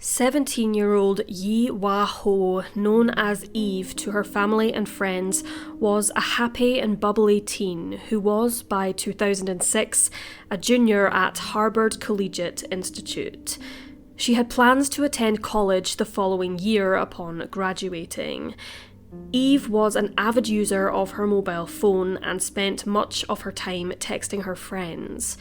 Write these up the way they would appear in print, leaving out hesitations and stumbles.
"17-year-old Yi Hwa-ho, known as Eve to her family and friends, was a happy and bubbly teen who was, by 2006, a junior at Harvard Collegiate Institute. She had plans to attend college the following year upon graduating. Eve was an avid user of her mobile phone and spent much of her time texting her friends.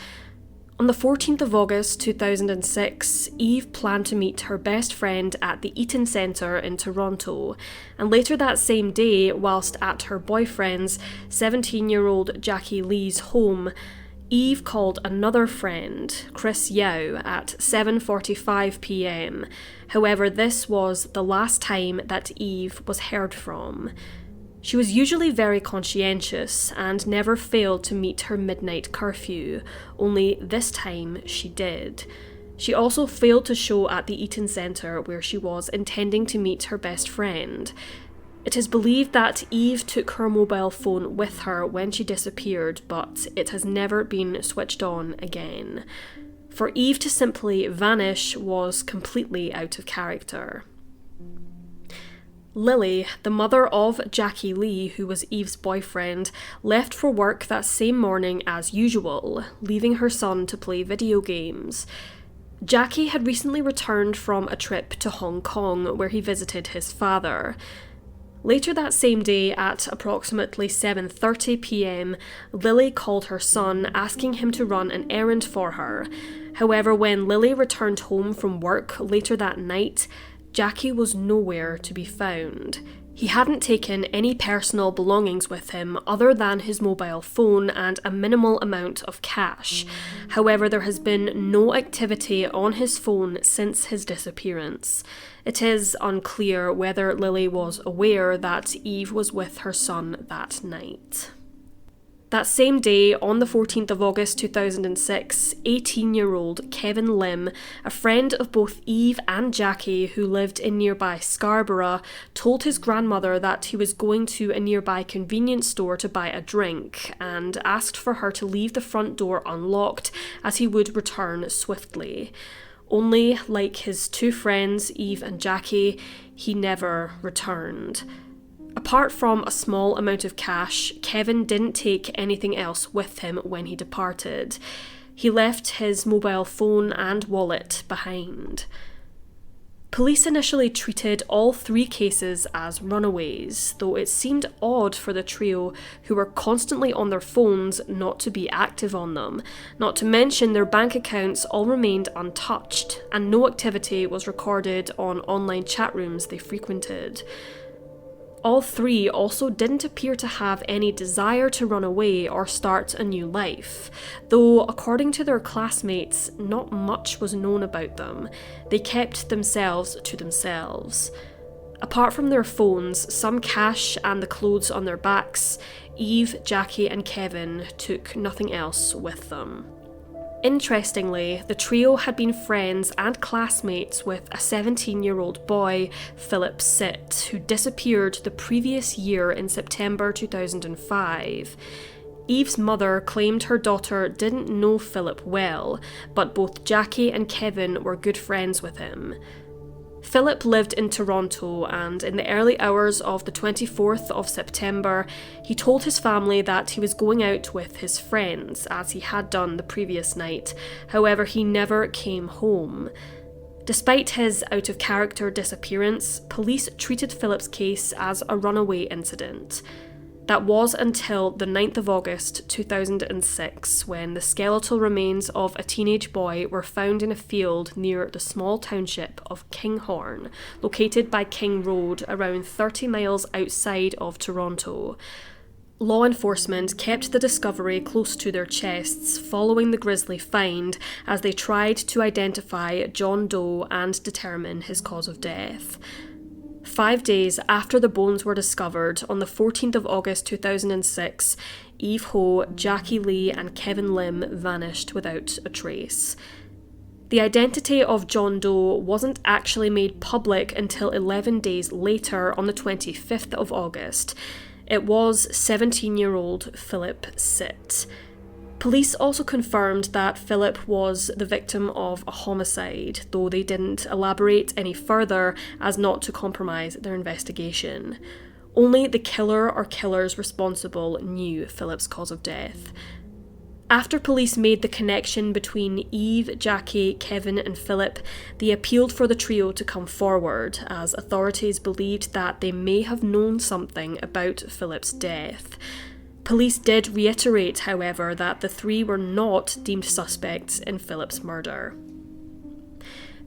On the 14th of August 2006, Eve planned to meet her best friend at the Eaton Centre in Toronto, and later that same day, whilst at her boyfriend's, 17-year-old Jackie Lee's home, Eve called another friend, Chris Yao, at 7:45 p.m. However, this was the last time that Eve was heard from. She was usually very conscientious and never failed to meet her midnight curfew, only this time she did. She also failed to show at the Eaton Centre where she was intending to meet her best friend. It is believed that Eve took her mobile phone with her when she disappeared, but it has never been switched on again. For Eve to simply vanish was completely out of character. Lily, the mother of Jackie Lee, who was Eve's boyfriend, left for work that same morning as usual, leaving her son to play video games. Jackie had recently returned from a trip to Hong Kong where he visited his father. Later that same day at approximately 7:30 p.m, Lily called her son asking him to run an errand for her. However, when Lily returned home from work later that night, Jackie was nowhere to be found. He hadn't taken any personal belongings with him other than his mobile phone and a minimal amount of cash. However, there has been no activity on his phone since his disappearance. It is unclear whether Lily was aware that Eve was with her son that night. That same day, on the 14th of August 2006, 18-year-old Kevin Lim, a friend of both Eve and Jackie who lived in nearby Scarborough, told his grandmother that he was going to a nearby convenience store to buy a drink and asked for her to leave the front door unlocked as he would return swiftly. Only, like his two friends, Eve and Jackie, he never returned. Apart from a small amount of cash, Kevin didn't take anything else with him when he departed. He left his mobile phone and wallet behind. Police initially treated all three cases as runaways, though it seemed odd for the trio, who were constantly on their phones, not to be active on them. Not to mention their bank accounts all remained untouched, and no activity was recorded on online chat rooms they frequented. All three also didn't appear to have any desire to run away or start a new life, though according to their classmates, not much was known about them. They kept themselves to themselves. Apart from their phones, some cash and the clothes on their backs, Eve, Jackie and Kevin took nothing else with them. Interestingly, the trio had been friends and classmates with a 17-year-old boy, Philip Sitt, who disappeared the previous year in September 2005. Eve's mother claimed her daughter didn't know Philip well, but both Jackie and Kevin were good friends with him. Philip lived in Toronto, and in the early hours of the 24th of September, he told his family that he was going out with his friends, as he had done the previous night. However, he never came home. Despite his out-of-character disappearance, police treated Philip's case as a runaway incident. That was until the 9th of August 2006, when the skeletal remains of a teenage boy were found in a field near the small township of Kinghorn, located by King Road, around 30 miles outside of Toronto. Law enforcement kept the discovery close to their chests following the grisly find, as they tried to identify John Doe and determine his cause of death. 5 days after the bones were discovered, on the 14th of August 2006, Eve Ho, Jackie Lee and Kevin Lim vanished without a trace. The identity of John Doe wasn't actually made public until 11 days later, on the 25th of August. It was 17-year-old Philip Sitt. Police also confirmed that Philip was the victim of a homicide, though they didn't elaborate any further as not to compromise their investigation. Only the killer or killers responsible knew Philip's cause of death. After police made the connection between Eve, Jackie, Kevin and Philip, they appealed for the trio to come forward, as authorities believed that they may have known something about Philip's death. Police did reiterate, however, that the three were not deemed suspects in Philip's murder.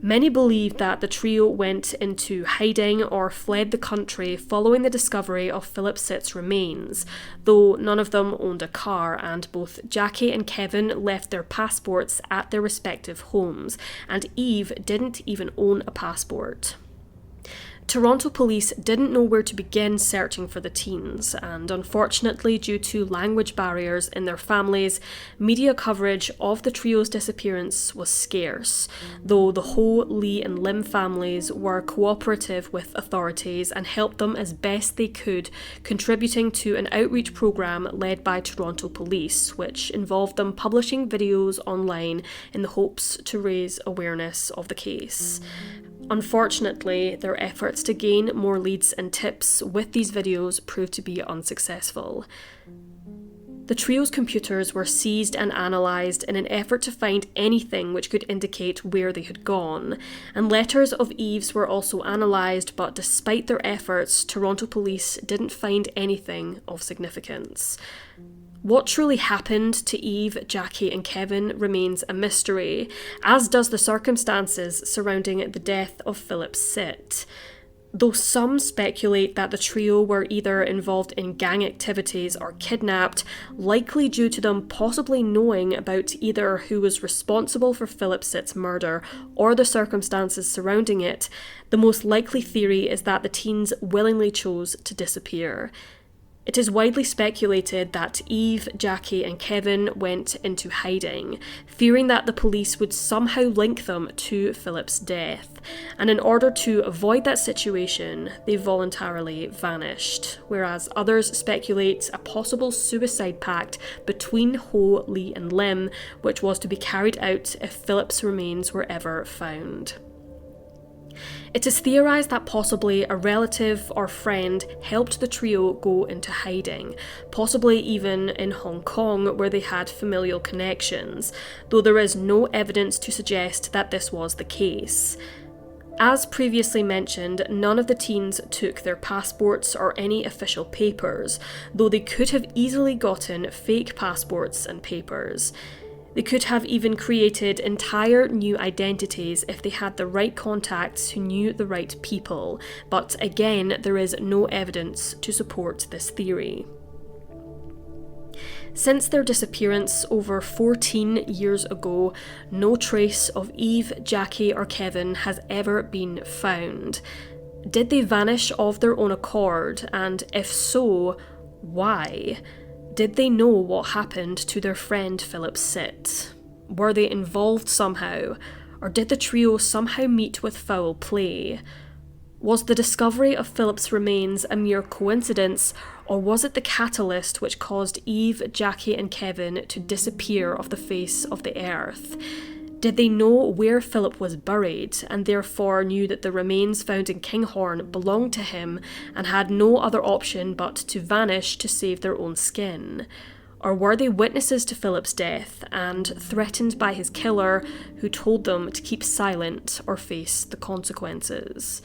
Many believe that the trio went into hiding or fled the country following the discovery of Philip Sitt's remains, though none of them owned a car, and both Jackie and Kevin left their passports at their respective homes, and Eve didn't even own a passport. Toronto police didn't know where to begin searching for the teens, and unfortunately, due to language barriers in their families, media coverage of the trio's disappearance was scarce, though the Ho, Lee and Lim families were cooperative with authorities and helped them as best they could, contributing to an outreach program led by Toronto police, which involved them publishing videos online in the hopes to raise awareness of the case. Unfortunately, their efforts to gain more leads and tips with these videos proved to be unsuccessful. The trio's computers were seized and analysed in an effort to find anything which could indicate where they had gone, and letters of Eve's were also analysed, but despite their efforts, Toronto police didn't find anything of significance. What truly happened to Eve, Jackie and Kevin remains a mystery, as does the circumstances surrounding the death of Philip Sitt. Though some speculate that the trio were either involved in gang activities or kidnapped, likely due to them possibly knowing about either who was responsible for Philip Sitt's murder or the circumstances surrounding it, the most likely theory is that the teens willingly chose to disappear. It is widely speculated that Eve, Jackie and Kevin went into hiding, fearing that the police would somehow link them to Philip's death, and in order to avoid that situation, they voluntarily vanished, whereas others speculate a possible suicide pact between Ho, Lee and Lim, which was to be carried out if Philip's remains were ever found. It is theorised that possibly a relative or friend helped the trio go into hiding, possibly even in Hong Kong where they had familial connections, though there is no evidence to suggest that this was the case. As previously mentioned, none of the teens took their passports or any official papers, though they could have easily gotten fake passports and papers. They could have even created entire new identities if they had the right contacts who knew the right people, but again, there is no evidence to support this theory. Since their disappearance over 14 years ago, no trace of Eve, Jackie or Kevin has ever been found. Did they vanish of their own accord, and if so, why? Did they know what happened to their friend Philip Sitt? Were they involved somehow, or did the trio somehow meet with foul play? Was the discovery of Philip's remains a mere coincidence, or was it the catalyst which caused Eve, Jackie and Kevin to disappear off the face of the earth? Did they know where Philip was buried, and therefore knew that the remains found in Kinghorn belonged to him, and had no other option but to vanish to save their own skin? Or were they witnesses to Philip's death, and threatened by his killer, who told them to keep silent or face the consequences?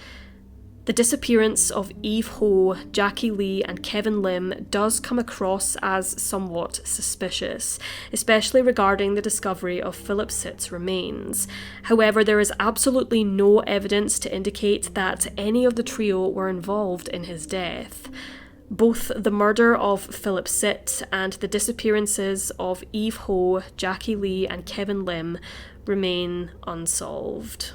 The disappearance of Eve Ho, Jackie Lee and Kevin Lim does come across as somewhat suspicious, especially regarding the discovery of Philip Sitt's remains. However, there is absolutely no evidence to indicate that any of the trio were involved in his death. Both the murder of Philip Sitt and the disappearances of Eve Ho, Jackie Lee and Kevin Lim remain unsolved.